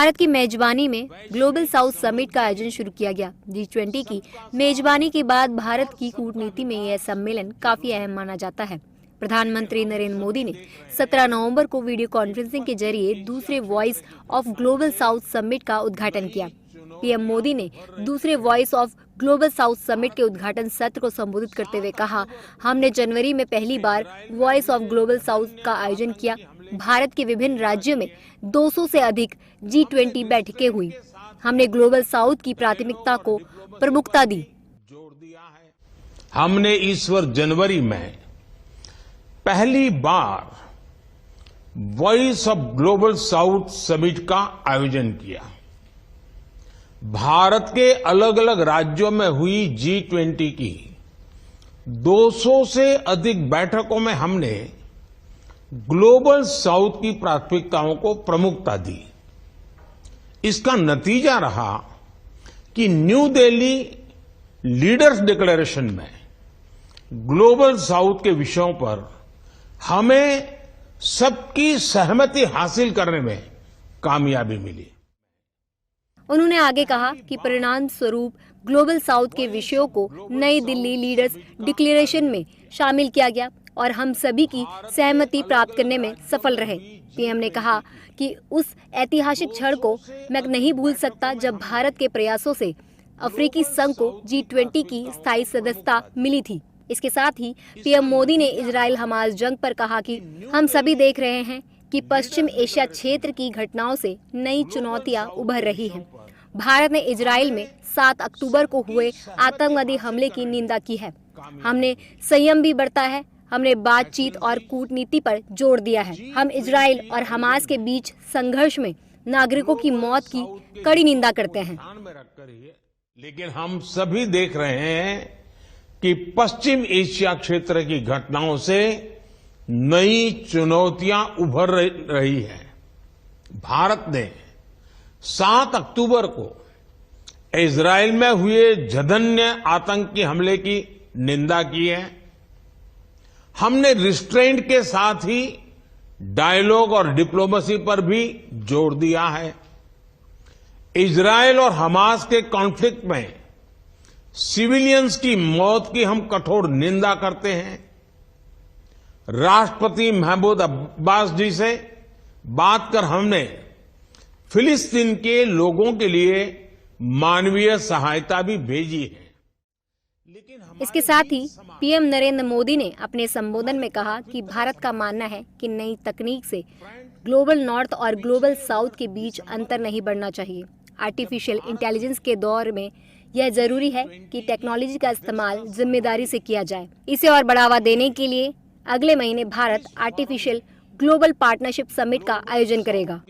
भारत की मेजबानी में ग्लोबल साउथ समिट का आयोजन शुरू किया गया। G20 की मेजबानी के बाद भारत की कूटनीति में यह सम्मेलन काफी अहम माना जाता है। प्रधानमंत्री नरेंद्र मोदी ने 17 नवंबर को वीडियो कॉन्फ्रेंसिंग के जरिए दूसरे voice of global south summit का उद्घाटन किया। पीएम मोदी ने दूसरे voice of global south summit के उद्घाटन सत्र को संबोधित करते हुए कहा, हमने जनवरी में पहली बार वॉइस ऑफ ग्लोबल साउथ का आयोजन किया। भारत के विभिन्न राज्यों में 200 से अधिक G20 बैठकें हुई। हमने ग्लोबल साउथ की प्राथमिकता को प्रमुखता दी। हमने इस वर्ष जनवरी में पहली बार voice of global south summit का आयोजन किया। भारत के अलग अलग राज्यों में हुई G20 की 200 से अधिक बैठकों में हमने ग्लोबल साउथ की प्राथमिकताओं को प्रमुखता दी। इसका नतीजा रहा कि न्यू दिल्ली लीडर्स डिक्लेरेशन में ग्लोबल साउथ के विषयों पर हमें सबकी सहमति हासिल करने में कामयाबी मिली। उन्होंने आगे कहा कि परिणाम स्वरूप ग्लोबल साउथ के विषयों को नई दिल्ली लीडर्स डिक्लेरेशन में शामिल किया गया और हम सभी की सहमति प्राप्त करने में सफल रहे। पीएम ने कहा कि उस ऐतिहासिक क्षण को मैं नहीं भूल सकता जब भारत के प्रयासों से अफ्रीकी संघ को G20 की स्थायी सदस्यता मिली थी। इसके साथ ही पीएम मोदी ने इजराइल हमास जंग पर कहा कि हम सभी देख रहे हैं कि पश्चिम एशिया क्षेत्र की घटनाओं से नई चुनौतियां उभर रही हैं। भारत ने इजराइल में 7 अक्टूबर को हुए आतंकवादी हमले की निंदा की है। हमने संयम भी बरता है। हमने बातचीत और कूटनीति पर जोर दिया है। हम इजराइल और हमास के बीच संघर्ष में नागरिकों की मौत की कड़ी निंदा करते हैं। लेकिन हम सभी देख रहे हैं कि पश्चिम एशिया क्षेत्र की घटनाओं से नई चुनौतियां उभर रही हैं। भारत ने 7 अक्टूबर को इजराइल में हुए जघन्य आतंकी हमले की निंदा की है। हमने रिस्ट्रेंट के साथ ही डायलॉग और डिप्लोमेसी पर भी जोर दिया है। इजराइल और हमास के कॉन्फ्लिक्ट में सिविलियंस की मौत की हम कठोर निंदा करते हैं। राष्ट्रपति महमूद अब्बास जी से बात कर हमने फिलिस्तीन के लोगों के लिए मानवीय सहायता भी भेजी है। इसके साथ ही पीएम नरेंद्र मोदी ने अपने संबोधन में कहा कि भारत का मानना है कि नई तकनीक से ग्लोबल नॉर्थ और ग्लोबल साउथ के बीच अंतर नहीं बढ़ना चाहिए। आर्टिफिशियल इंटेलिजेंस के दौर में यह जरूरी है कि टेक्नोलॉजी का इस्तेमाल जिम्मेदारी से किया जाए। इसे और बढ़ावा देने के लिए अगले महीने Bharat artificial global partnership summit का आयोजन करेगा।